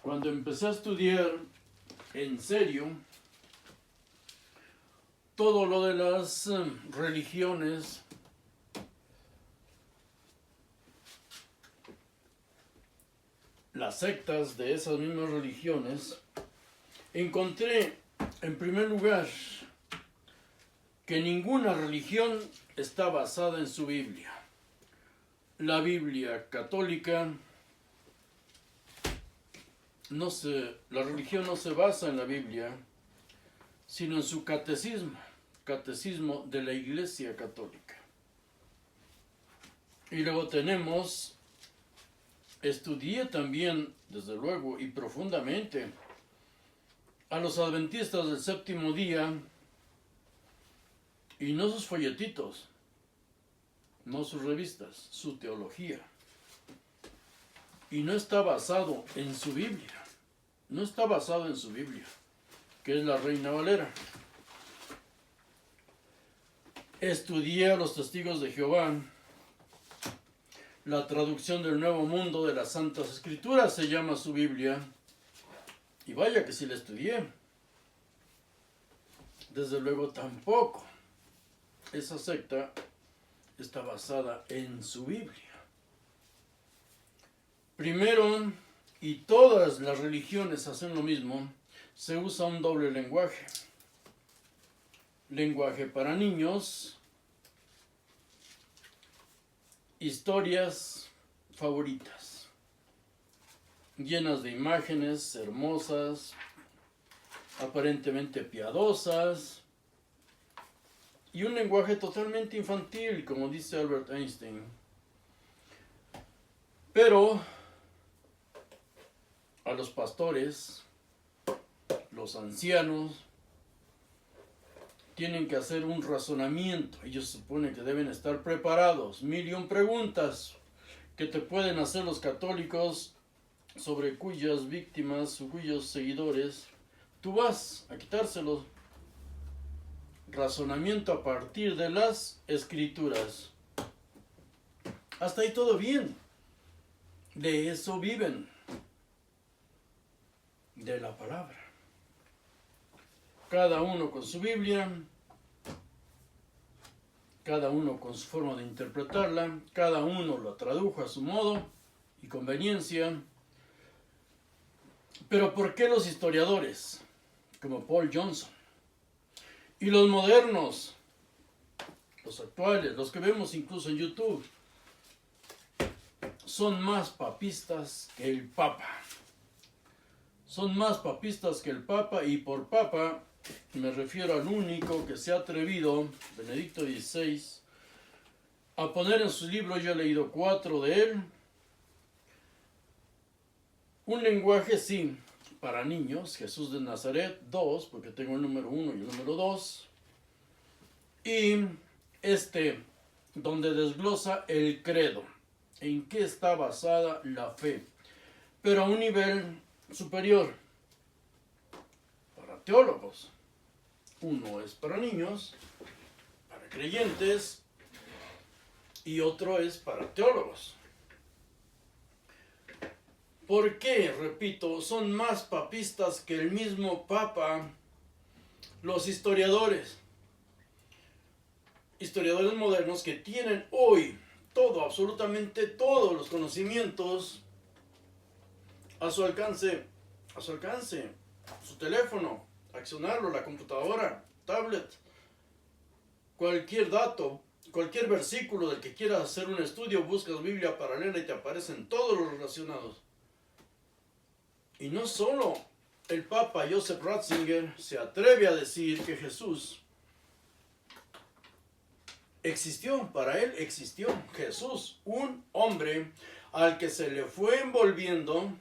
Cuando empecé a estudiar en serio todo lo de las religiones, las sectas de esas mismas religiones, encontré en primer lugar que ninguna religión está basada en su Biblia. La Biblia católica la religión no se basa en la Biblia, sino en su catecismo de la Iglesia Católica. Y luego estudié también, desde luego, y profundamente, a los adventistas del séptimo día, y no sus folletitos, no sus revistas, su teología. Y no está basado en su Biblia, que es la Reina Valera. Estudié a los Testigos de Jehová, la traducción del Nuevo Mundo de las Santas Escrituras se llama su Biblia, y vaya que sí la estudié. Desde luego tampoco esa secta está basada en su Biblia. Primero, y todas las religiones hacen lo mismo, se usa un doble lenguaje. Lenguaje para niños, historias favoritas, llenas de imágenes hermosas, aparentemente piadosas, y un lenguaje totalmente infantil, como dice Albert Einstein. Pero a los pastores, los ancianos, tienen que hacer un razonamiento. Ellos suponen que deben estar preparados. 1,000,000 preguntas que te pueden hacer los católicos sobre cuyas víctimas o cuyos seguidores tú vas a quitárselos. Razonamiento a partir de las Escrituras. Hasta ahí todo bien. De eso viven. De la palabra. Cada uno con su Biblia, cada uno con su forma de interpretarla, cada uno la tradujo a su modo y conveniencia. Pero ¿por qué los historiadores, como Paul Johnson, y los modernos, los actuales, los que vemos incluso en YouTube, son más papistas que el Papa? Son más papistas que el Papa, y por Papa me refiero al único que se ha atrevido, Benedicto XVI, a poner en su libro, yo he leído 4 de él, un lenguaje, sí, para niños, Jesús de Nazaret, 2, porque tengo el número 1 y el número 2, y donde desglosa el credo, en qué está basada la fe, pero a un nivel superior, para teólogos. Uno es para niños, para creyentes, y otro es para teólogos. ¿Por qué? Repito, son más papistas que el mismo Papa los historiadores modernos, que tienen hoy absolutamente todos los conocimientos a su alcance, su teléfono, accionarlo, la computadora, tablet, cualquier dato, cualquier versículo del que quieras hacer un estudio, buscas Biblia paralela y te aparecen todos los relacionados. Y no solo el Papa Joseph Ratzinger se atreve a decir que Jesús existió, para él existió Jesús, un hombre al que se le fue envolviendo,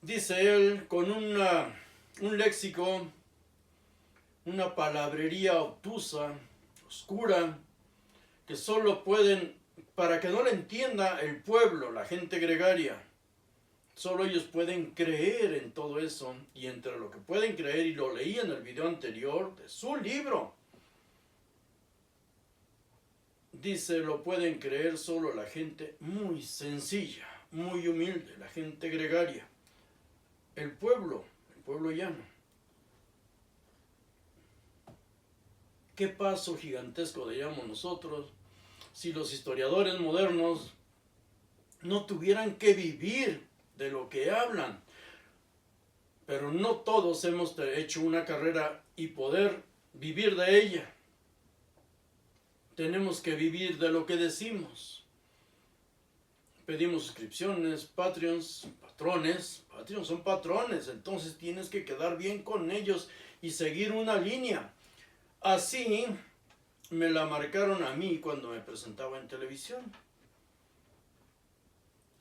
dice él, con un léxico, una palabrería obtusa, oscura, que solo pueden, para que no le entienda el pueblo, la gente gregaria, solo ellos pueden creer en todo eso. Y entre lo que pueden creer, y lo leí en el video anterior de su libro, dice, lo pueden creer solo la gente muy sencilla, muy humilde, la gente gregaria, el pueblo llano. ¿Qué paso gigantesco diríamos nosotros si los historiadores modernos no tuvieran que vivir de lo que hablan? Pero no todos hemos hecho una carrera y poder vivir de ella. Tenemos que vivir de lo que decimos. Pedimos suscripciones, Patreons, patrones. Patreons son patrones, entonces tienes que quedar bien con ellos y seguir una línea. Así me la marcaron a mí cuando me presentaba en televisión.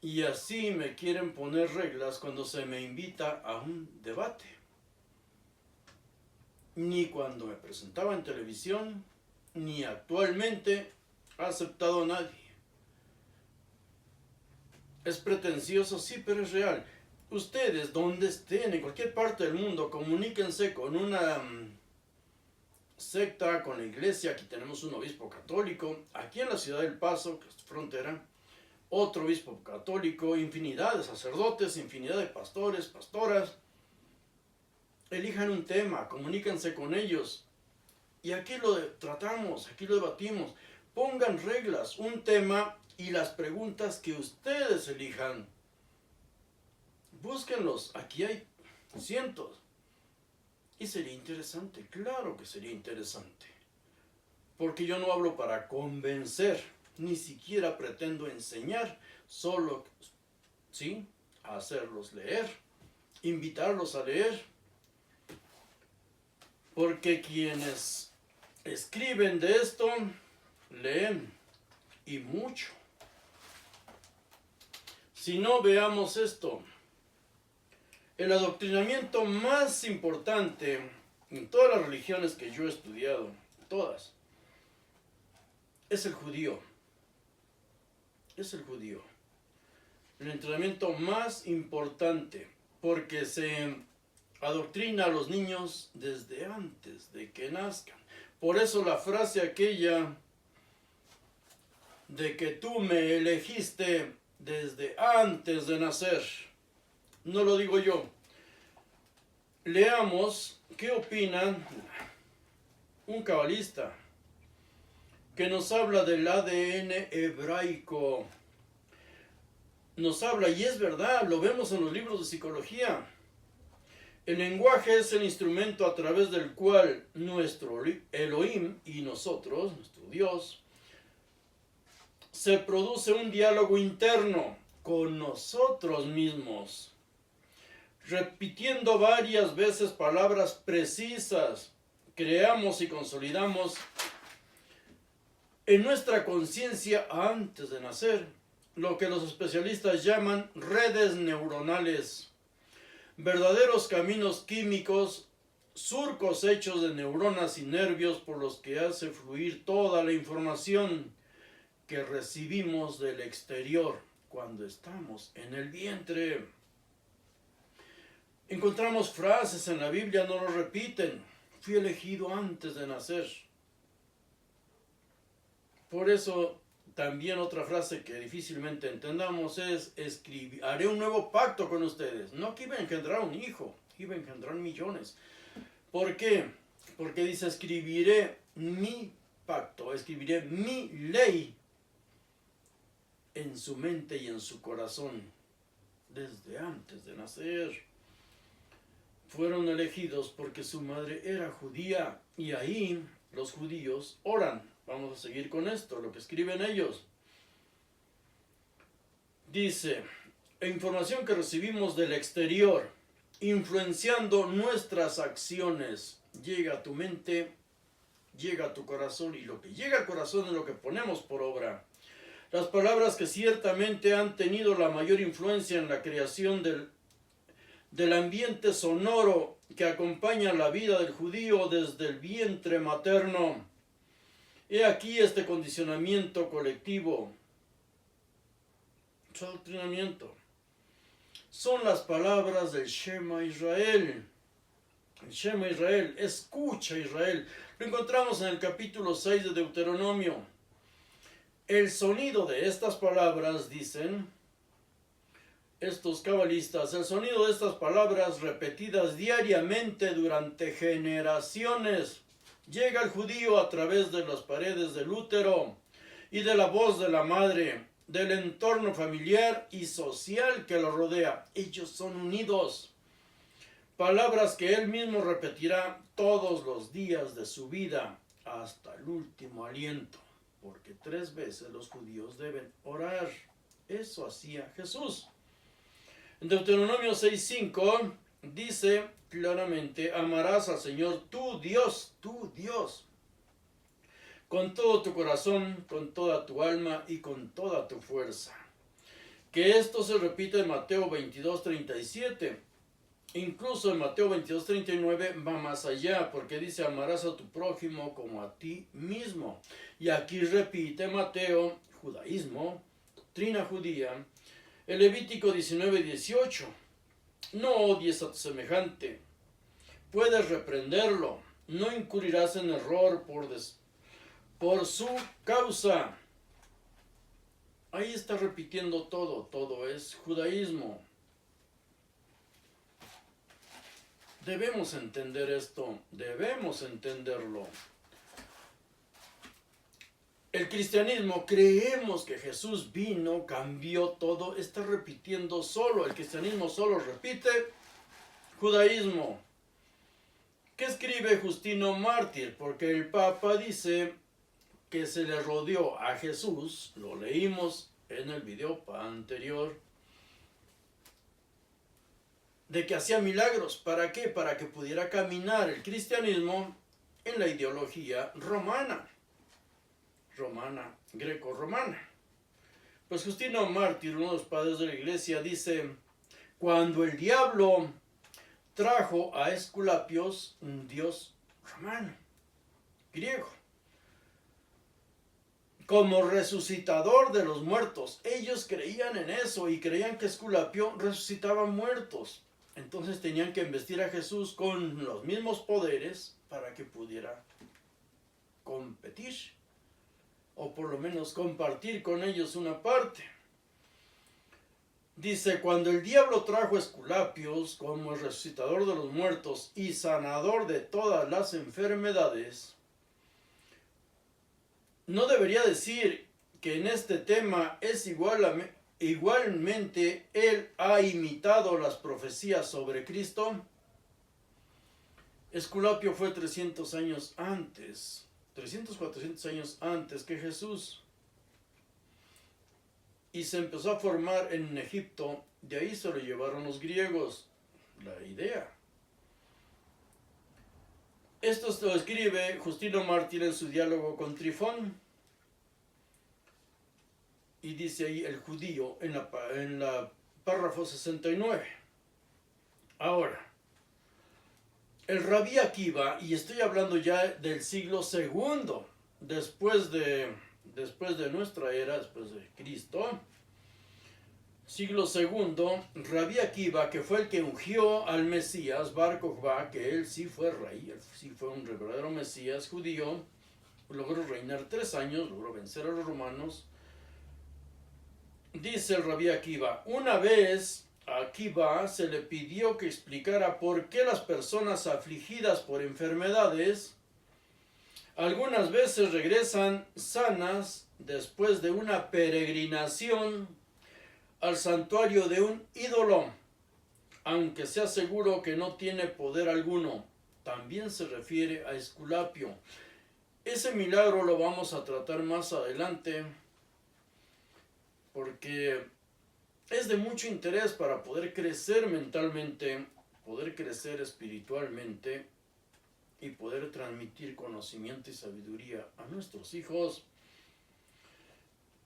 Y así me quieren poner reglas cuando se me invita a un debate. Ni cuando me presentaba en televisión, ni actualmente ha aceptado a nadie. Es pretencioso, sí, pero es real. Ustedes, donde estén, en cualquier parte del mundo, comuníquense con una secta, con la iglesia. Aquí tenemos un obispo católico. Aquí en la ciudad del Paso, que es frontera, otro obispo católico, infinidad de sacerdotes, infinidad de pastores, pastoras. Elijan un tema, comuníquense con ellos. Y aquí lo tratamos, aquí lo debatimos. Pongan reglas, un tema y las preguntas que ustedes elijan. Búsquenlos, aquí hay cientos. Y sería interesante, claro que sería interesante. Porque yo no hablo para convencer, ni siquiera pretendo enseñar, solo, ¿sí?, hacerlos leer, invitarlos a leer. Porque quienes escriben de esto, leen, y mucho. Si no, veamos esto. El adoctrinamiento más importante en todas las religiones que yo he estudiado, todas, es el judío. Es el judío. El entrenamiento más importante, porque se adoctrina a los niños desde antes de que nazcan. Por eso la frase aquella de que tú me elegiste desde antes de nacer, no lo digo yo. Leamos qué opina un cabalista que nos habla del ADN hebraico. Nos habla, y es verdad, lo vemos en los libros de psicología. El lenguaje es el instrumento a través del cual nuestro Elohim y nosotros, nuestro Dios, se produce un diálogo interno con nosotros mismos, repitiendo varias veces palabras precisas. Creamos y consolidamos en nuestra conciencia antes de nacer lo que los especialistas llaman redes neuronales, verdaderos caminos químicos, surcos hechos de neuronas y nervios por los que hace fluir toda la información que recibimos del exterior cuando estamos en el vientre. Encontramos frases en la Biblia, no lo repiten. Fui elegido antes de nacer. Por eso también otra frase que difícilmente entendamos es: haré un nuevo pacto con ustedes. No que iba a engendrar un hijo, iba a engendrar millones. ¿Por qué? Porque dice: escribiré mi pacto, escribiré mi ley en su mente y en su corazón desde antes de nacer. Fueron elegidos porque su madre era judía, y ahí los judíos oran. Vamos a seguir con esto, lo que escriben ellos. Dice: información que recibimos del exterior, influenciando nuestras acciones, llega a tu mente, llega a tu corazón, y lo que llega al corazón es lo que ponemos por obra. Las palabras que ciertamente han tenido la mayor influencia en la creación del ambiente sonoro que acompaña la vida del judío desde el vientre materno. He aquí este condicionamiento colectivo, su adoctrinamiento. Son las palabras del Shema Israel. El Shema Israel, escucha Israel. Lo encontramos en el capítulo 6 de Deuteronomio. El sonido de estas palabras, dicen, estos cabalistas, el sonido de estas palabras repetidas diariamente durante generaciones llega al judío a través de las paredes del útero y de la voz de la madre, del entorno familiar y social que lo rodea. Ellos son unidos. Palabras que él mismo repetirá todos los días de su vida hasta el último aliento, porque 3 veces los judíos deben orar. Eso hacía Jesús. En Deuteronomio 6:5 dice claramente: amarás al Señor tu Dios, con todo tu corazón, con toda tu alma y con toda tu fuerza. Que esto se repite en Mateo 22:37. Incluso en Mateo 22:39 va más allá, porque dice: amarás a tu prójimo como a ti mismo. Y aquí repite Mateo, judaísmo, doctrina judía, el Levítico 19:18. No odies a tu semejante, puedes reprenderlo, no incurrirás en error por su causa. Ahí está repitiendo todo es judaísmo. Debemos entender esto, debemos entenderlo. El cristianismo, creemos que Jesús vino, cambió todo, está repitiendo solo. El cristianismo solo repite judaísmo. ¿Qué escribe Justino Mártir? Porque el Papa dice que se le rodeó a Jesús, lo leímos en el video anterior, de que hacía milagros. ¿Para qué? Para que pudiera caminar el cristianismo en la ideología romana, greco-romana. Pues Justino Mártir, uno de los padres de la iglesia, dice: cuando el diablo trajo a Esculapios, un dios romano, griego, como resucitador de los muertos, ellos creían en eso y creían que Esculapio resucitaba muertos. Entonces tenían que investir a Jesús con los mismos poderes para que pudiera competir, o por lo menos compartir con ellos una parte. Dice: cuando el diablo trajo a Esculapios como el resucitador de los muertos y sanador de todas las enfermedades, no debería decir que en este tema es igualmente él ha imitado las profecías sobre Cristo. Esculapio fue 300, 400 años antes que Jesús. Y se empezó a formar en Egipto, de ahí se lo llevaron los griegos, la idea. Esto lo escribe Justino Mártir en su diálogo con Trifón. Y dice ahí el judío en la párrafo 69. Ahora, el Rabí Akiva, y estoy hablando ya del siglo II, después de nuestra era, después de Cristo, siglo II, Rabí Akiva, que fue el que ungió al Mesías, Bar Kokhba, que él sí fue rey, él sí fue un verdadero Mesías judío, logró reinar 3 años, logró vencer a los romanos. Dice el Rabí Akiva: una vez a Akiva se le pidió que explicara por qué las personas afligidas por enfermedades algunas veces regresan sanas después de una peregrinación al santuario de un ídolo, aunque sea seguro que no tiene poder alguno. También se refiere a Esculapio. Ese milagro lo vamos a tratar más adelante, porque es de mucho interés para poder crecer mentalmente, poder crecer espiritualmente y poder transmitir conocimiento y sabiduría a nuestros hijos.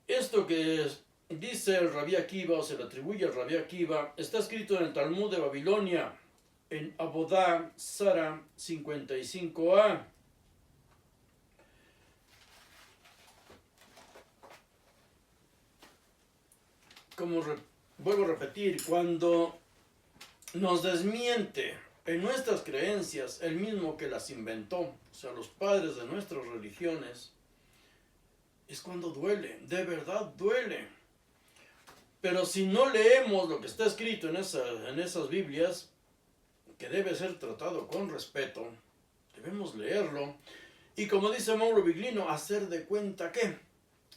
Esto que dice el Rabí Akiva, o se le atribuye al Rabí Akiva, está escrito en el Talmud de Babilonia, en Abodá Sara 55a. Vuelvo a repetir, cuando nos desmiente en nuestras creencias el mismo que las inventó, o sea, los padres de nuestras religiones, es cuando duele, de verdad duele. Pero si no leemos lo que está escrito en esas Biblias, que debe ser tratado con respeto, debemos leerlo. Y como dice Mauro Biglino, hacer de cuenta que,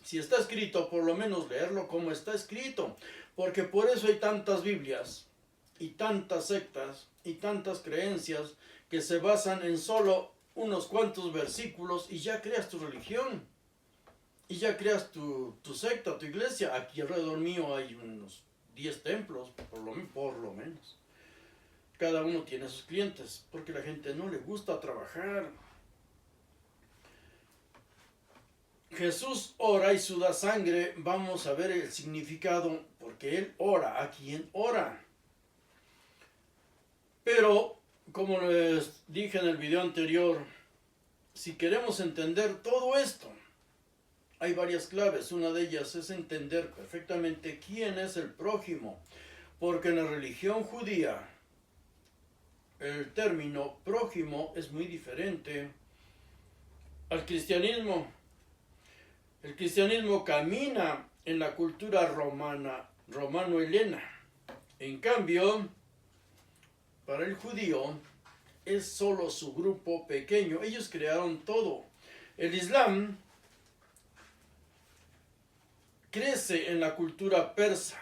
si está escrito, por lo menos leerlo como está escrito. Porque por eso hay tantas Biblias, y tantas sectas, y tantas creencias, que se basan en solo unos cuantos versículos, y ya creas tu religión. Y ya creas tu secta, tu iglesia. Aquí alrededor mío hay unos 10 templos, por lo menos. Cada uno tiene sus clientes, porque a la gente no le gusta trabajar. Jesús ora y suda sangre. Vamos a ver el significado, porque Él ora. ¿A quién ora? Pero, como les dije en el video anterior, si queremos entender todo esto, hay varias claves. Una de ellas es entender perfectamente quién es el prójimo. Porque en la religión judía, el término prójimo es muy diferente al cristianismo. El cristianismo camina en la cultura romano-helena. En cambio, para el judío es solo su grupo pequeño. Ellos crearon todo. El Islam crece en la cultura persa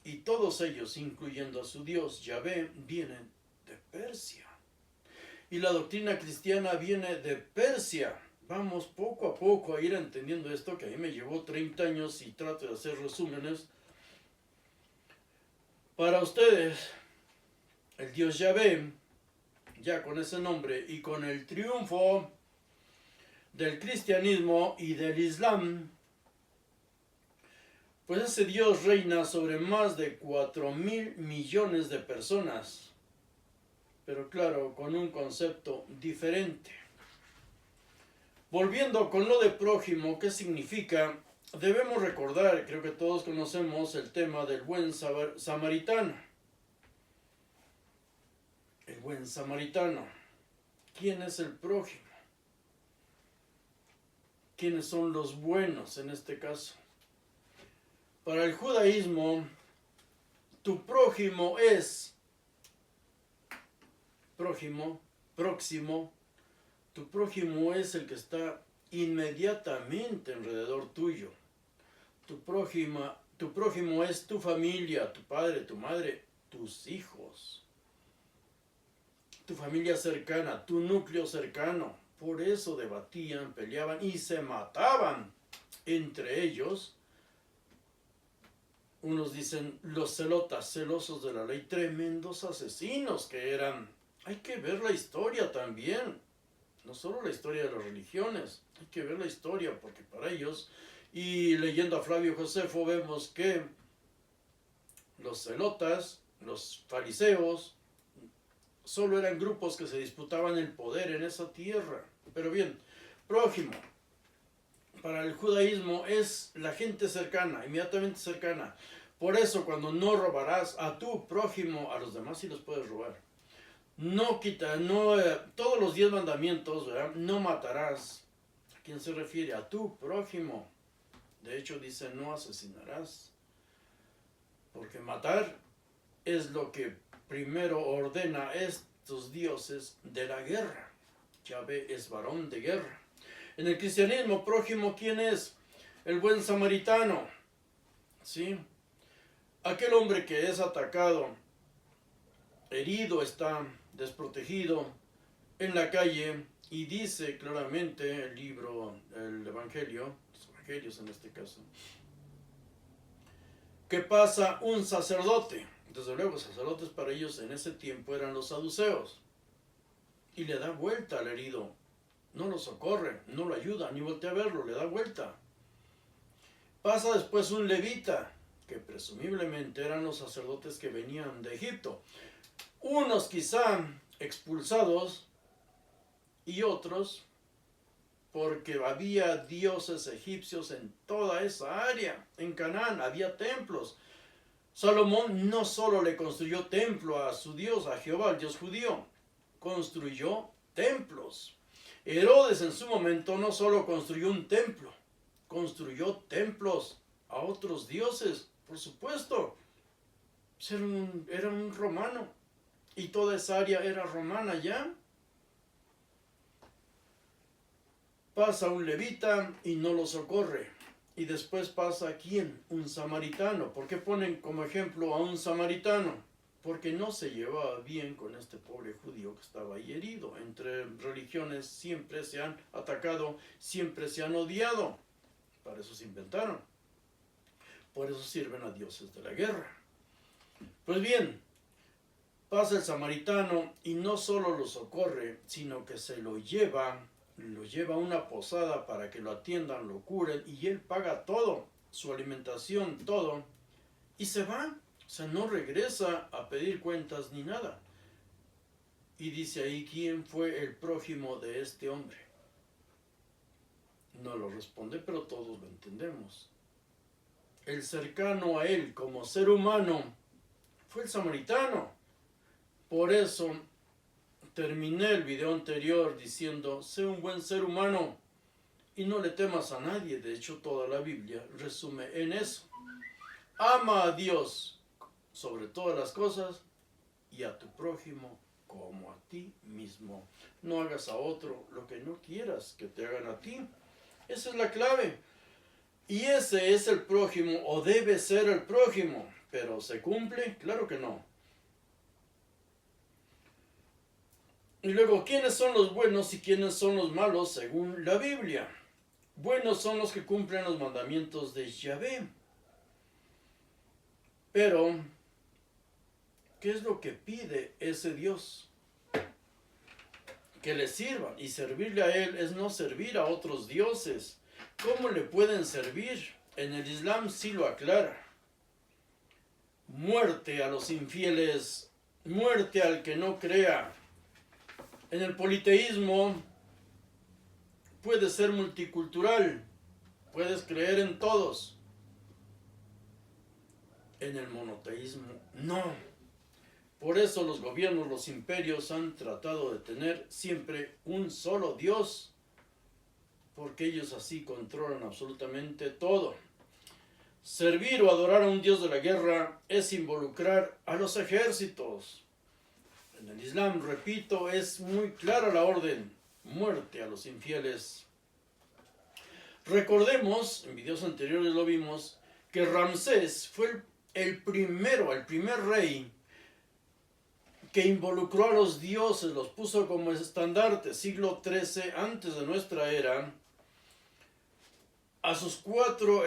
y todos ellos, incluyendo a su dios Yahvé, vienen de Persia. Y la doctrina cristiana viene de Persia. Vamos poco a poco a ir entendiendo esto, que a mí me llevó 30 años y trato de hacer resúmenes. Para ustedes, el Dios Yahvé, ya con ese nombre y con el triunfo del cristianismo y del Islam, pues ese Dios reina sobre más de 4.000 millones de personas. Pero claro, con un concepto diferente. Volviendo con lo de prójimo, ¿qué significa? Debemos recordar, creo que todos conocemos el tema del buen samaritano. El buen samaritano. ¿Quién es el prójimo? ¿Quiénes son los buenos en este caso? Para el judaísmo, tu prójimo es próximo. Tu prójimo es el que está inmediatamente alrededor tuyo. Tu prójimo es tu familia, tu padre, tu madre, tus hijos. Tu familia cercana, tu núcleo cercano. Por eso debatían, peleaban y se mataban entre ellos. Unos dicen los celotas, celosos de la ley, tremendos asesinos que eran. Hay que ver la historia también. No solo la historia de las religiones, hay que ver la historia, porque para ellos, y leyendo a Flavio Josefo, vemos que los celotas, los fariseos, solo eran grupos que se disputaban el poder en esa tierra. Pero bien, prójimo, para el judaísmo es la gente cercana, inmediatamente cercana. Por eso cuando no robarás a tu prójimo, a los demás sí los puedes robar. Todos los 10 mandamientos, ¿verdad? No matarás. ¿A quién se refiere? A tu prójimo. De hecho dice no asesinarás. Porque matar es lo que primero ordena estos dioses de la guerra. Yahvé es varón de guerra. En el cristianismo, prójimo, ¿quién es? El buen samaritano. ¿Sí? Aquel hombre que es atacado, herido, está desprotegido en la calle, y dice claramente el libro, el Evangelio, los Evangelios en este caso, que pasa un sacerdote. Desde luego, sacerdotes para ellos en ese tiempo eran los saduceos, y le da vuelta al herido. No lo socorre, no lo ayuda, ni voltea a verlo, le da vuelta. Pasa después un levita, que presumiblemente eran los sacerdotes que venían de Egipto. Unos quizá expulsados y otros porque había dioses egipcios en toda esa área. En Canaán había templos. Salomón no solo le construyó templo a su Dios, a Jehová, el Dios judío, construyó templos. Herodes en su momento no solo construyó un templo, construyó templos a otros dioses. por supuesto, era un romano y toda esa área era romana ya. Pasa un levita y no lo socorre. Y después pasa ¿quién? Un samaritano. ¿Por qué ponen como ejemplo a un samaritano? Porque no se llevaba bien con este pobre judío que estaba ahí herido. Entre religiones siempre se han atacado, siempre se han odiado. Para eso se inventaron. Por eso sirven a dioses de la guerra. Pues bien, pasa el samaritano y no solo lo socorre, sino que se lo lleva a una posada para que lo atiendan, lo curen, y él paga todo, su alimentación, todo, y se va. O sea, no regresa a pedir cuentas ni nada. Y dice ahí, ¿quién fue el prójimo de este hombre? No lo responde, pero todos lo entendemos. El cercano a él como ser humano fue el samaritano. Por eso terminé el video anterior diciendo, sé un buen ser humano y no le temas a nadie. De hecho, toda la Biblia resume en eso. Ama a Dios sobre todas las cosas y a tu prójimo como a ti mismo. No hagas a otro lo que no quieras que te hagan a ti. Esa es la clave. Y ese es el prójimo, o debe ser el prójimo. ¿Pero se cumple? Claro que no. Y luego, ¿quiénes son los buenos y quiénes son los malos según la Biblia? Buenos son los que cumplen los mandamientos de Yahvé. Pero, ¿qué es lo que pide ese Dios? Que le sirvan. Y servirle a Él es no servir a otros dioses. ¿Cómo le pueden servir? En el Islam sí lo aclara. Muerte a los infieles, muerte al que no crea. En el politeísmo puede ser multicultural, puedes creer en todos. En el monoteísmo no. Por eso los gobiernos, los imperios han tratado de tener siempre un solo Dios, porque ellos así controlan absolutamente todo. Servir o adorar a un dios de la guerra es involucrar a los ejércitos. En el Islam, repito, es muy clara la orden: muerte a los infieles. Recordemos, en videos anteriores lo vimos, que Ramsés fue el primer rey que involucró a los dioses, los puso como estandarte, siglo XIII antes de nuestra era. A sus 4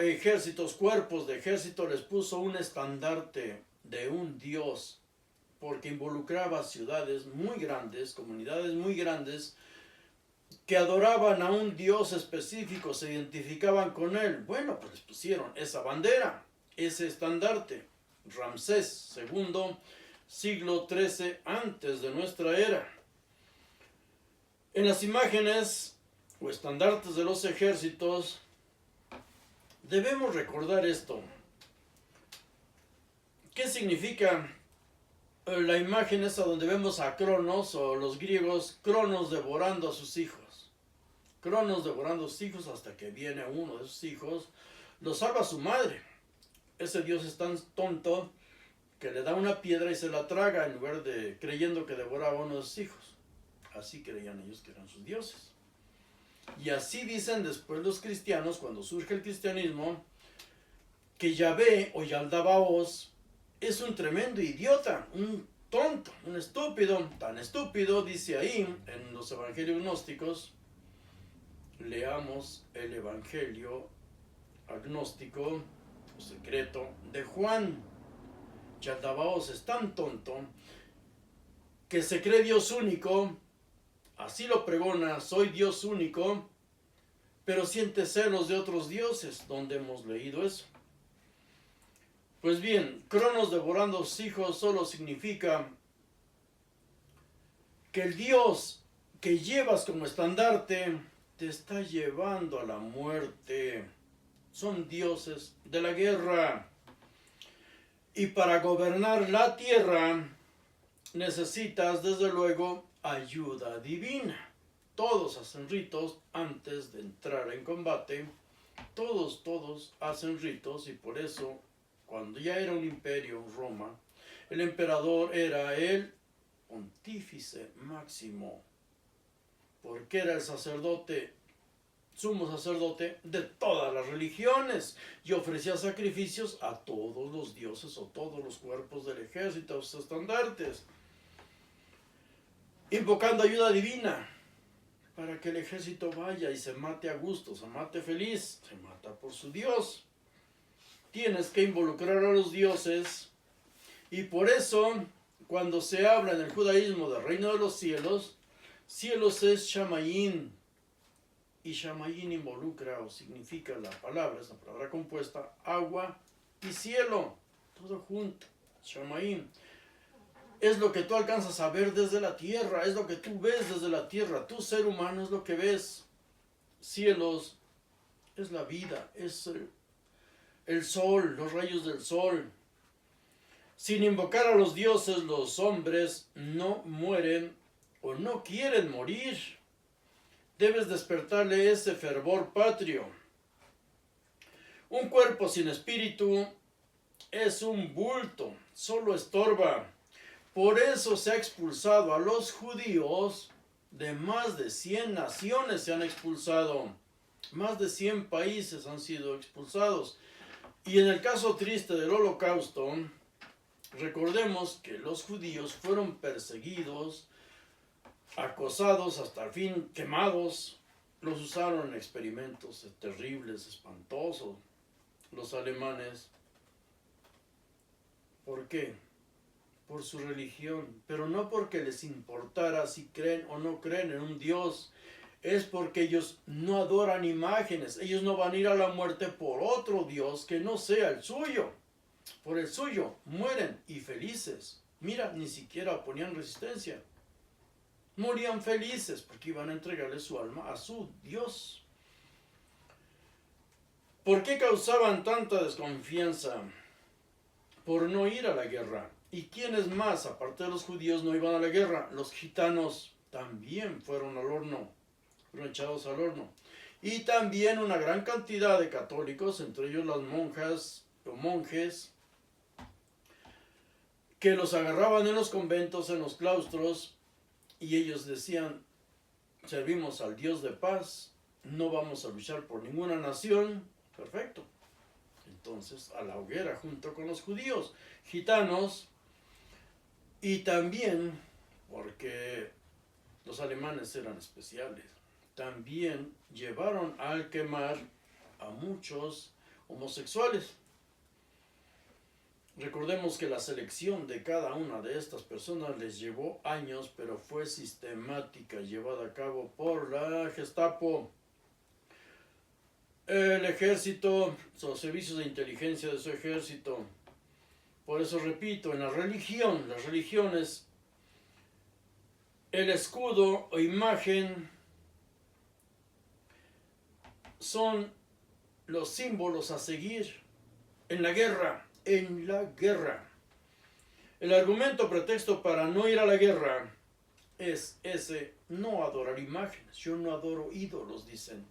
cuerpos de ejército les puso un estandarte de un dios, porque involucraba ciudades muy grandes, comunidades muy grandes, que adoraban a un dios específico, se identificaban con él. Bueno, pues les pusieron esa bandera, ese estandarte. Ramsés II, siglo XIII antes de nuestra era. En las imágenes o estandartes de los ejércitos, debemos recordar esto. ¿Qué significa la imagen esa donde vemos a Cronos, o los griegos, Cronos devorando a sus hijos? Cronos devorando a sus hijos hasta que viene uno de sus hijos, lo salva a su madre. Ese dios es tan tonto que le da una piedra y se la traga, en lugar de creyendo que devoraba a uno de sus hijos. Así creían ellos que eran sus dioses. Y así dicen después los cristianos, cuando surge el cristianismo, que Yahvé o Yaldabaoth es un tremendo idiota, un tonto, un estúpido. Tan estúpido, dice ahí en los evangelios gnósticos. Leamos el evangelio agnóstico o secreto de Juan. Yaldabaoth es tan tonto que se cree Dios único, así lo pregona: soy Dios único, pero siente celos de otros dioses. ¿Dónde hemos leído eso? Pues bien, Cronos devorando a sus hijos solo significa que el Dios que llevas como estandarte te está llevando a la muerte. Son dioses de la guerra. Y para gobernar la tierra necesitas, desde luego, ayuda divina. Todos hacen ritos antes de entrar en combate. Todos hacen ritos, y por eso cuando ya era un imperio, Roma, el emperador era el pontífice máximo, porque era el sacerdote, sumo sacerdote de todas las religiones, y ofrecía sacrificios a todos los dioses o todos los cuerpos del ejército, sus estandartes, invocando ayuda divina para que el ejército vaya y se mate a gusto, se mate feliz, se mata por su Dios. Tienes que involucrar a los dioses, y por eso cuando se habla en el judaísmo del reino de los cielos, cielos es Shamayim, y Shamayim involucra o significa la palabra, es la palabra compuesta, agua y cielo, todo junto, Shamayim. Es lo que tú alcanzas a ver desde la tierra, es lo que tú ves desde la tierra, tu ser humano es lo que ves. Cielos es la vida, es el sol, los rayos del sol. Sin invocar a los dioses, los hombres no mueren o no quieren morir. Debes despertarle ese fervor patrio. Un cuerpo sin espíritu es un bulto, solo estorba. Por eso se ha expulsado a los judíos de más de 100 naciones, se han expulsado. Más de 100 países han sido expulsados. Y en el caso triste del Holocausto, recordemos que los judíos fueron perseguidos, acosados, hasta el fin quemados. Los usaron en experimentos terribles, espantosos, los alemanes. ¿Por qué? Por su religión, pero no porque les importara si creen o no creen en un Dios. Es porque ellos no adoran imágenes, ellos no van a ir a la muerte por otro Dios que no sea el suyo. Por el suyo mueren y felices. Mira, ni siquiera ponían resistencia. Morían felices porque iban a entregarle su alma a su Dios. ¿Por qué causaban tanta desconfianza? Por no ir a la guerra. ¿Y quiénes más, aparte de los judíos, no iban a la guerra? Los gitanos también fueron al horno, fueron echados al horno. Y también una gran cantidad de católicos, entre ellos las monjas o monjes, que los agarraban en los conventos, en los claustros, y ellos decían, servimos al Dios de paz, no vamos a luchar por ninguna nación. Perfecto. Entonces, a la hoguera junto con los judíos, gitanos, y también, porque los alemanes eran especiales, también llevaron al quemar a muchos homosexuales. Recordemos que la selección de cada una de estas personas les llevó años, pero fue sistemática, llevada a cabo por la Gestapo, el ejército, los servicios de inteligencia de su ejército. Por eso repito, en la religión, las religiones, el escudo o imagen son los símbolos a seguir en la guerra. En la guerra. El argumento pretexto para no ir a la guerra es ese: no adorar imágenes. Yo no adoro ídolos, dicen.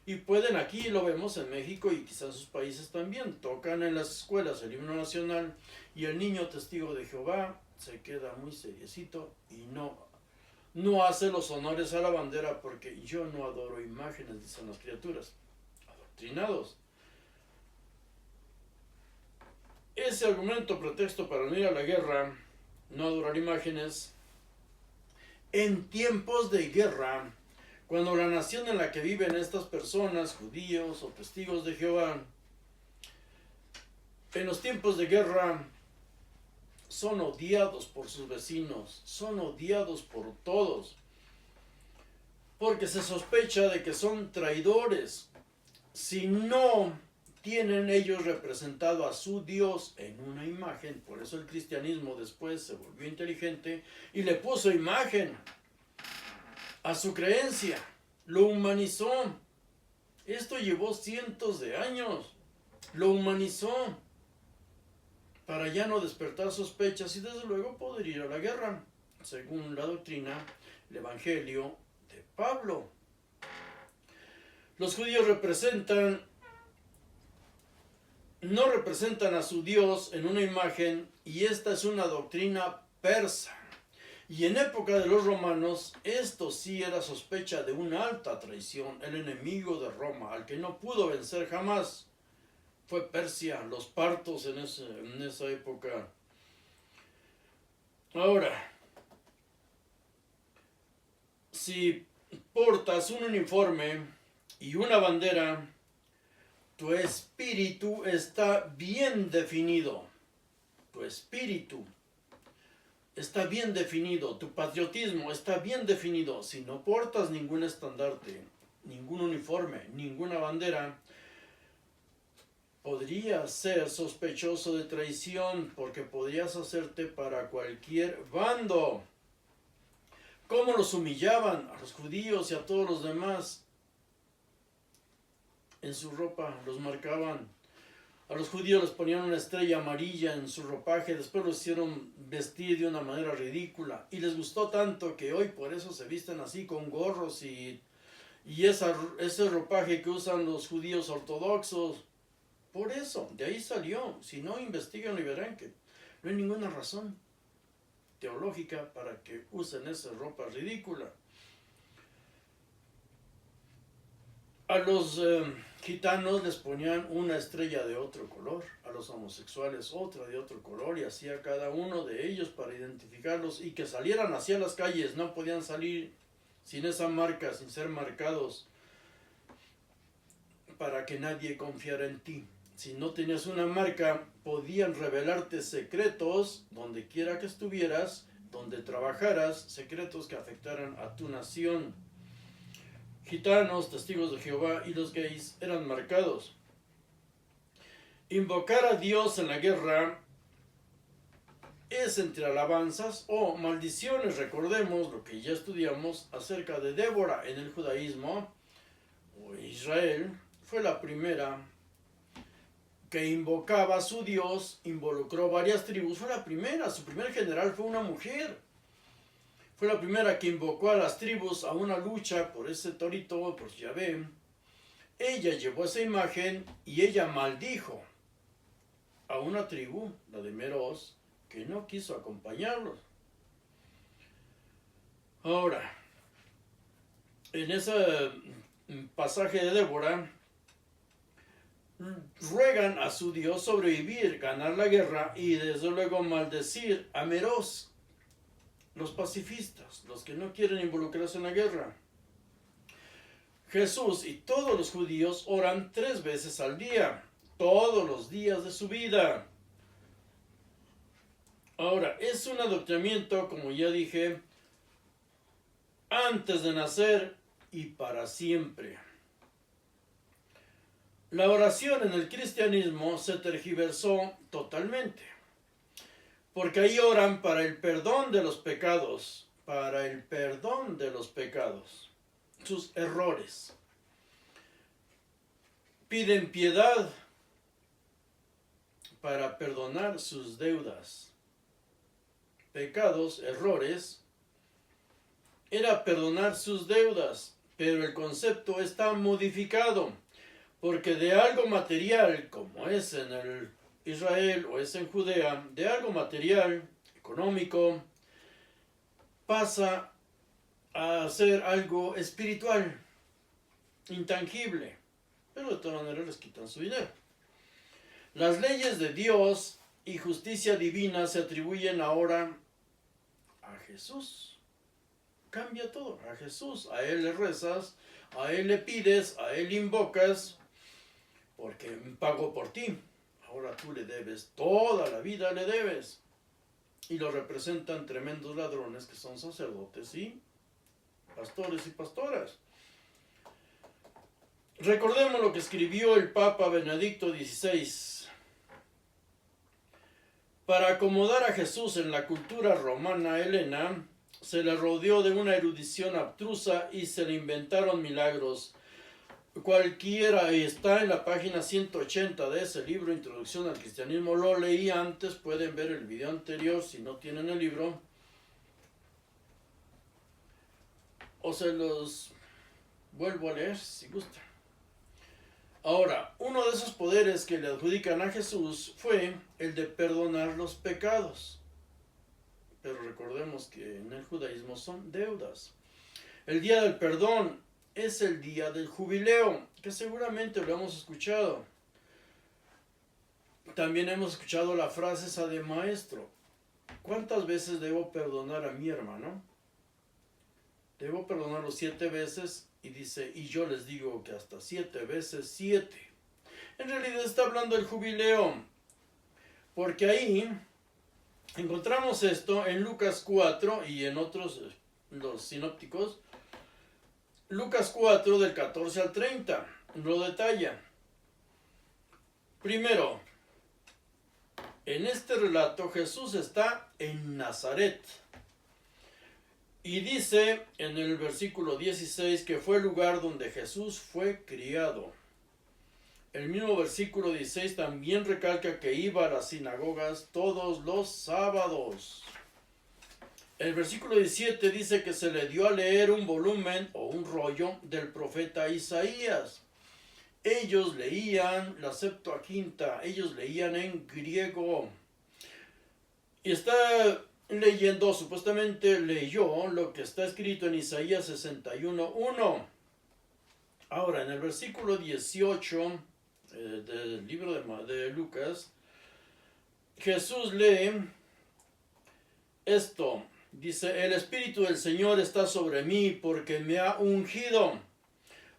Y pueden, aquí lo vemos en México y quizás en sus países también, tocan en las escuelas el himno nacional y el niño testigo de Jehová se queda muy seriecito y no hace los honores a la bandera, porque yo no adoro imágenes, dicen las criaturas. Adoctrinados. Ese argumento pretexto para no ir a la guerra, no adorar imágenes, en tiempos de guerra, cuando la nación en la que viven estas personas, judíos o testigos de Jehová, en los tiempos de guerra, son odiados por sus vecinos, son odiados por todos, porque se sospecha de que son traidores. Si no tienen ellos representado a su Dios en una imagen, por eso el cristianismo después se volvió inteligente y le puso imagen a su creencia, lo humanizó. Esto llevó cientos de años, lo humanizó para ya no despertar sospechas y desde luego poder ir a la guerra, según la doctrina, el evangelio de Pablo. Los judíos representan no representan a su Dios en una imagen, y esta es una doctrina persa. Y en época de los romanos, esto sí era sospecha de una alta traición. El enemigo de Roma, al que no pudo vencer jamás, fue Persia, los partos en esa época. Ahora, si portas un uniforme y una bandera, tu espíritu está bien definido. Tu espíritu está bien definido. Tu patriotismo está bien definido. Si no portas ningún estandarte, ningún uniforme, ninguna bandera, podría ser sospechoso de traición, porque podrías hacerte para cualquier bando. ¿Cómo los humillaban a los judíos y a todos los demás? En su ropa los marcaban. A los judíos les ponían una estrella amarilla en su ropaje, después los hicieron vestir de una manera ridícula. Y les gustó tanto que hoy por eso se visten así con gorros y ese ropaje que usan los judíos ortodoxos. Por eso, de ahí salió. Si no, investigan y verán que no hay ninguna razón teológica para que usen esa ropa ridícula. A los gitanos les ponían una estrella de otro color, a los homosexuales otra de otro color, y así a cada uno de ellos para identificarlos y que salieran hacia las calles. No podían salir sin esa marca, sin ser marcados, para que nadie confiara en ti. Si no tenías una marca, podían revelarte secretos donde quiera que estuvieras, donde trabajaras, secretos que afectaran a tu nación. Gitanos, testigos de Jehová y los gays eran marcados. Invocar a Dios en la guerra es entre alabanzas o maldiciones. Recordemos lo que ya estudiamos acerca de Débora en el judaísmo. Israel fue la primera que invocaba a su Dios, involucró varias tribus. Fue la primera, su primer general fue una mujer. Fue la primera que invocó a las tribus a una lucha por ese torito, por Yahvé. Ella llevó esa imagen y ella maldijo a una tribu, la de Meroz, que no quiso acompañarlos. Ahora, en ese pasaje de Débora, ruegan a su Dios sobrevivir, ganar la guerra y desde luego maldecir a Meroz, los pacifistas, los que no quieren involucrarse en la guerra. Jesús y todos los judíos oran 3 veces al día, todos los días de su vida. Ahora, es un adoctrinamiento, como ya dije, antes de nacer y para siempre. La oración en el cristianismo se tergiversó totalmente, porque ahí oran para el perdón de los pecados, sus errores. Piden piedad para perdonar sus deudas. Pecados, errores, era perdonar sus deudas, pero el concepto está modificado, porque de algo material, como es en el Israel o es en Judea, de algo material, económico, pasa a ser algo espiritual, intangible, pero de todas maneras les quitan su dinero. Las leyes de Dios y justicia divina se atribuyen ahora a Jesús. Cambia todo, a Jesús. A Él le rezas, a Él le pides, a Él invocas, porque pagó por ti. Ahora tú le debes, toda la vida le debes. Y lo representan tremendos ladrones que son sacerdotes y pastores y pastoras. Recordemos lo que escribió el Papa Benedicto XVI. Para acomodar a Jesús en la cultura romana helena, se le rodeó de una erudición abstrusa y se le inventaron milagros. Cualquiera está en la página 180 de ese libro, Introducción al Cristianismo. Lo leí antes, pueden ver el video anterior si no tienen el libro. O se los vuelvo a leer si gustan. Ahora, uno de esos poderes que le adjudican a Jesús fue el de perdonar los pecados. Pero recordemos que en el judaísmo son deudas. El día del perdón es el día del jubileo, que seguramente lo hemos escuchado. También hemos escuchado la frase esa de maestro. ¿Cuántas veces debo perdonar a mi hermano? Debo perdonarlo 7 veces y dice, y yo les digo que hasta 7 veces 7. En realidad está hablando del jubileo, porque ahí encontramos esto en Lucas 4 y en otros, los sinópticos. Lucas 4 del 14 al 30 lo detalla. Primero, en este relato Jesús está en Nazaret. Y dice en el versículo 16 que fue el lugar donde Jesús fue criado. El mismo versículo 16 también recalca que iba a las sinagogas todos los sábados. El versículo 17 dice que se le dio a leer un volumen o un rollo del profeta Isaías. Ellos leían la Septuaginta, ellos leían en griego. Y está leyendo, supuestamente leyó lo que está escrito en Isaías 61:1. Ahora, en el versículo 18 del libro de Lucas, Jesús lee esto. Dice, el Espíritu del Señor está sobre mí porque me ha ungido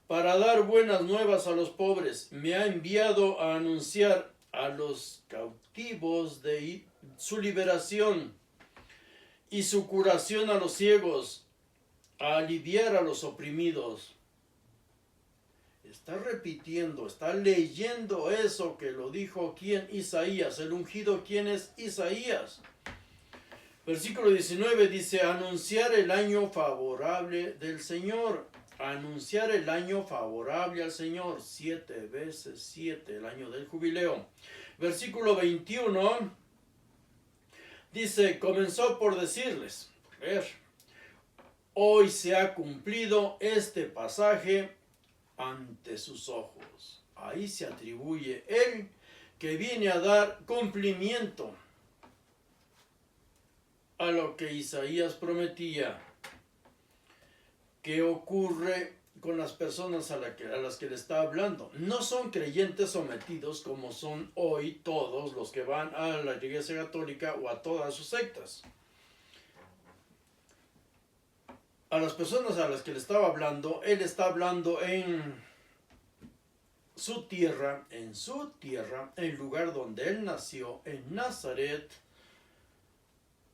para dar buenas nuevas a los pobres. Me ha enviado a anunciar a los cautivos de su liberación y su curación a los ciegos, a aliviar a los oprimidos. Está repitiendo, está leyendo eso que lo dijo ¿quién? Isaías. El ungido, ¿quién es Isaías? Versículo 19 dice, anunciar el año favorable del Señor. Anunciar el año favorable al Señor. 7 veces 7, el año del jubileo. Versículo 21 dice, comenzó por decirles, hoy se ha cumplido este pasaje ante sus ojos. Ahí se atribuye él que viene a dar cumplimiento a lo que Isaías prometía que ocurre con las personas a las que le está hablando. No son creyentes sometidos como son hoy todos los que van a la Iglesia Católica o a todas sus sectas. A las personas a las que le estaba hablando, él está hablando en su tierra, el lugar donde él nació, en Nazaret.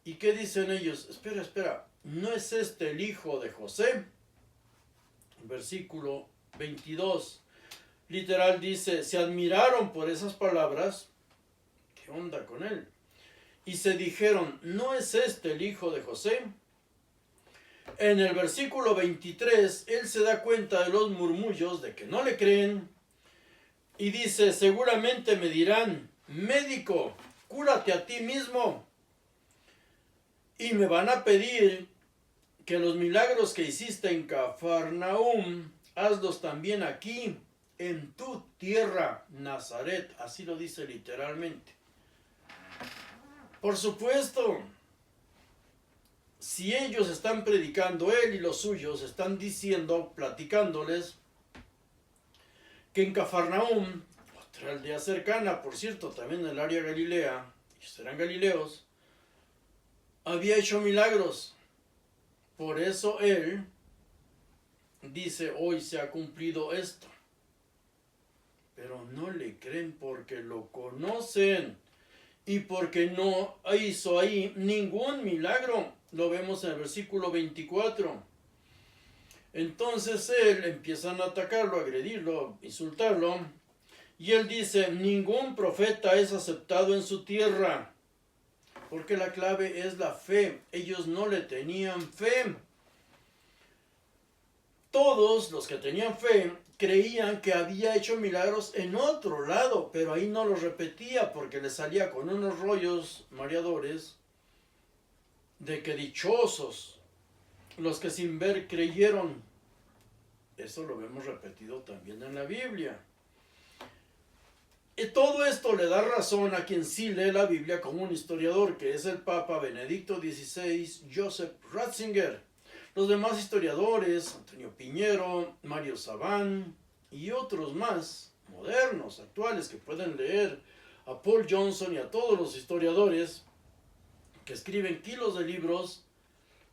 ¿Y qué dicen ellos? Espera, ¿no es este el hijo de José? Versículo 22, literal dice, se admiraron por esas palabras. ¿Qué onda con él? Y se dijeron, ¿no es este el hijo de José? En el versículo 23, él se da cuenta de los murmullos de que no le creen. Y dice, seguramente me dirán, médico, cúrate a ti mismo. Y me van a pedir que los milagros que hiciste en Cafarnaúm, hazlos también aquí, en tu tierra, Nazaret. Así lo dice literalmente. Por supuesto, si ellos están predicando, él y los suyos están diciendo, platicándoles, que en Cafarnaúm, otra aldea cercana, por cierto, también en el área de Galilea, y serán galileos, había hecho milagros. Por eso él dice, hoy se ha cumplido esto. Pero no le creen porque lo conocen y porque no hizo ahí ningún milagro. Lo vemos en el versículo 24. Entonces empiezan a atacarlo, a agredirlo, insultarlo. Y él dice, ningún profeta es aceptado en su tierra. Porque la clave es la fe. Ellos no le tenían fe. Todos los que tenían fe creían que había hecho milagros en otro lado, pero ahí no los repetía porque le salía con unos rollos mareadores de que dichosos los que sin ver creyeron. Eso lo vemos repetido también en la Biblia. Todo esto le da razón a quien sí lee la Biblia como un historiador, que es el Papa Benedicto XVI, Joseph Ratzinger. Los demás historiadores, Antonio Piñero, Mario Sabán y otros más, modernos, actuales, que pueden leer a Paul Johnson y a todos los historiadores que escriben kilos de libros,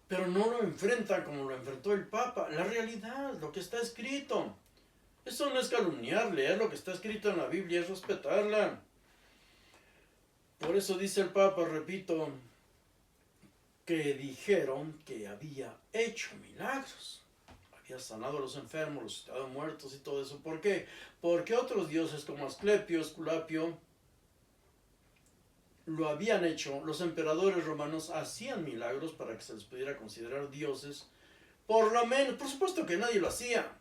pero no lo enfrentan como lo enfrentó el Papa. La realidad, lo que está escrito. Eso no es calumniar, leer lo que está escrito en la Biblia es respetarla. Por eso dice el Papa, repito, que dijeron que había hecho milagros. Había sanado a los enfermos, resucitado muertos y todo eso. ¿Por qué? Porque otros dioses como Asclepio, Esculapio, lo habían hecho. Los emperadores romanos hacían milagros para que se les pudiera considerar dioses. Por lo menos, por supuesto que nadie lo hacía.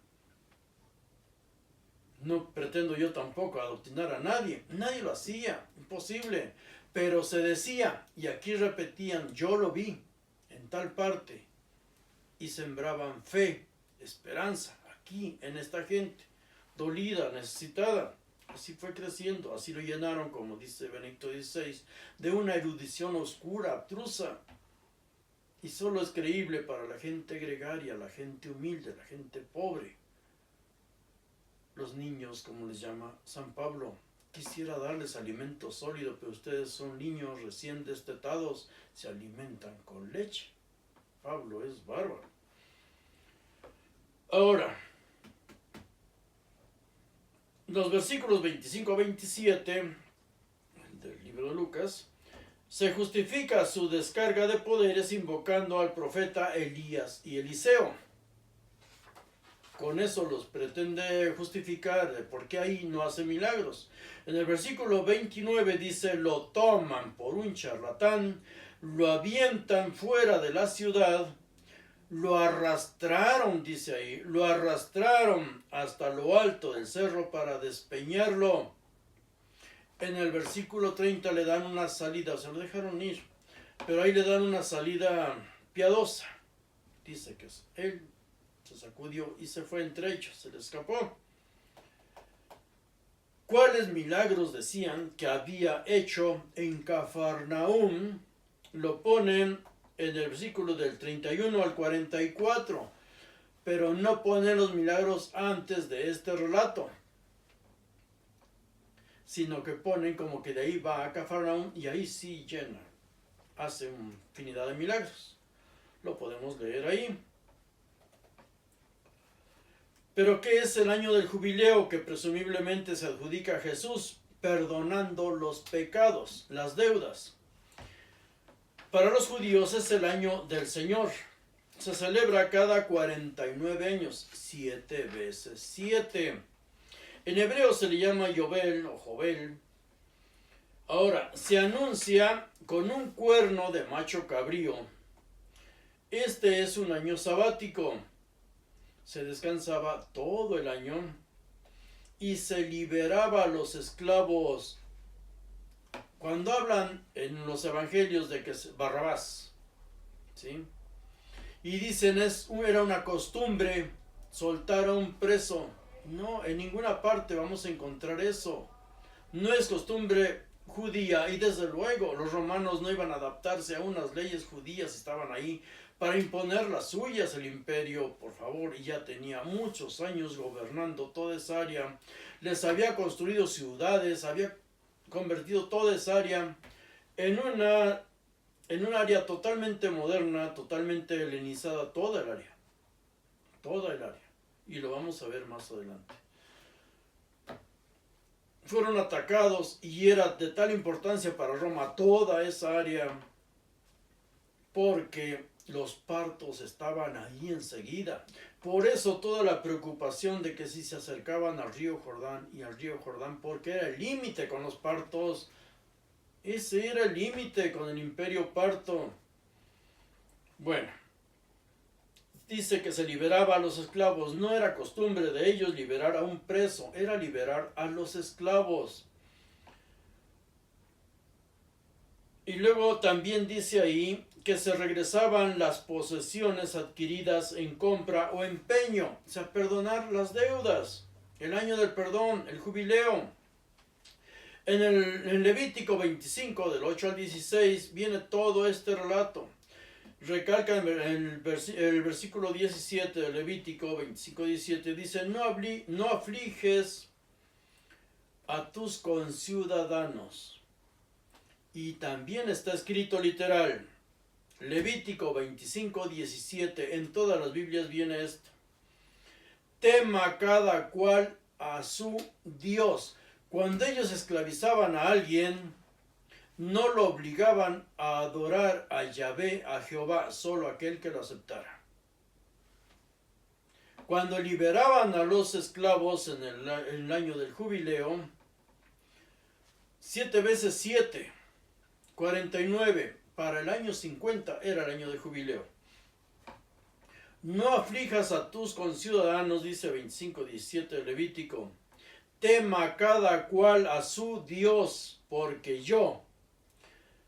No pretendo yo tampoco adoctrinar a nadie. Nadie lo hacía. Imposible. Pero se decía, y aquí repetían, yo lo vi en tal parte. Y sembraban fe, esperanza, aquí, en esta gente, dolida, necesitada. Así fue creciendo, así lo llenaron, como dice Benedicto XVI, de una erudición oscura, abstrusa. Y solo es creíble para la gente gregaria, la gente humilde, la gente pobre. Los niños, como les llama San Pablo, quisiera darles alimento sólido, pero ustedes son niños recién destetados, se alimentan con leche. Pablo es bárbaro. Ahora, los versículos 25 a 27 del libro de Lucas, se justifica su descarga de poderes invocando al profeta Elías y Eliseo. Con eso los pretende justificar de por qué ahí no hace milagros. En el versículo 29 dice, lo toman por un charlatán, lo avientan fuera de la ciudad, lo arrastraron, dice ahí, lo arrastraron hasta lo alto del cerro para despeñarlo. En el versículo 30 le dan una salida, se lo dejaron ir, pero ahí le dan una salida piadosa. Dice que él se sacudió y se fue entre ellos, se le escapó. ¿Cuáles milagros decían que había hecho en Cafarnaúm? Lo ponen en el versículo del 31 al 44, pero no ponen los milagros antes de este relato, sino que ponen como que de ahí va a Cafarnaúm y ahí sí llena, hace una infinidad de milagros. Lo podemos leer ahí. Pero ¿qué es el año del jubileo que presumiblemente se adjudica a Jesús? Perdonando los pecados, las deudas. Para los judíos es el año del Señor. Se celebra cada 49 años, 7 veces 7. En hebreo se le llama Yobel o Jobel. Ahora, se anuncia con un cuerno de macho cabrío. Este es un año sabático. Se descansaba todo el año y se liberaba a los esclavos. Cuando hablan en los evangelios de que es Barrabás, ¿sí? Y dicen era una costumbre soltar a un preso. No, en ninguna parte vamos a encontrar eso. No es costumbre judía y desde luego los romanos no iban a adaptarse a unas leyes judías, estaban ahí para imponer las suyas. El imperio, por favor, ya tenía muchos años gobernando toda esa área, les había construido ciudades, había convertido toda esa área en un área totalmente moderna, totalmente helenizada, toda el área, y lo vamos a ver más adelante. Fueron atacados y era de tal importancia para Roma toda esa área porque los partos estaban ahí enseguida. Por eso toda la preocupación de que si se acercaban al río Jordán y al río Jordán, porque era el límite con los partos. Ese era el límite con el imperio parto. Bueno, dice que se liberaba a los esclavos. No era costumbre de ellos liberar a un preso, era liberar a los esclavos. Y luego también dice ahí que se regresaban las posesiones adquiridas en compra o empeño, o sea, perdonar las deudas, el año del perdón, el jubileo. En Levítico 25, del 8 al 16, viene todo este relato. Recalca el versículo 17 de Levítico 25, 17, dice, no afliges a tus conciudadanos. Y también está escrito literal, Levítico 25, 17, en todas las Biblias viene esto. Tema cada cual a su Dios. Cuando ellos esclavizaban a alguien, no lo obligaban a adorar a Yahvé, a Jehová, solo aquel que lo aceptara. Cuando liberaban a los esclavos en el año del jubileo, 7 veces 7, 49, para el año 50 era el año de jubileo. No aflijas a tus conciudadanos, dice 25, 17 de Levítico. Tema cada cual a su Dios, porque yo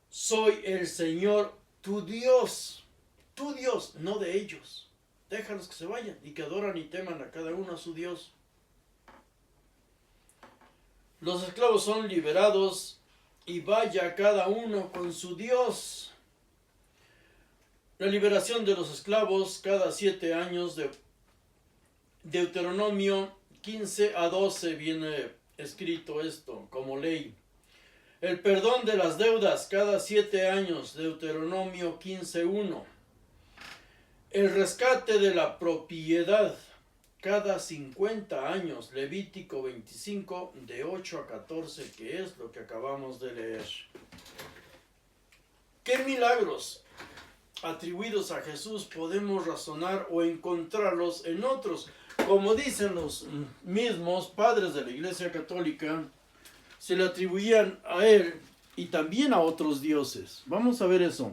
soy el Señor tu Dios, no de ellos. Déjalos que se vayan y que adoran y teman a cada uno a su Dios. Los esclavos son liberados y vaya cada uno con su Dios. La liberación de los esclavos cada 7 años, de Deuteronomio 15 a 12 viene escrito esto como ley. El perdón de las deudas cada 7 años, Deuteronomio 15:1. El rescate de la propiedad cada 50 años, Levítico 25, de 8 a 14, que es lo que acabamos de leer. ¿Qué milagros atribuidos a Jesús podemos razonar o encontrarlos en otros? Como dicen los mismos padres de la Iglesia Católica, se le atribuían a él y también a otros dioses. Vamos a ver eso.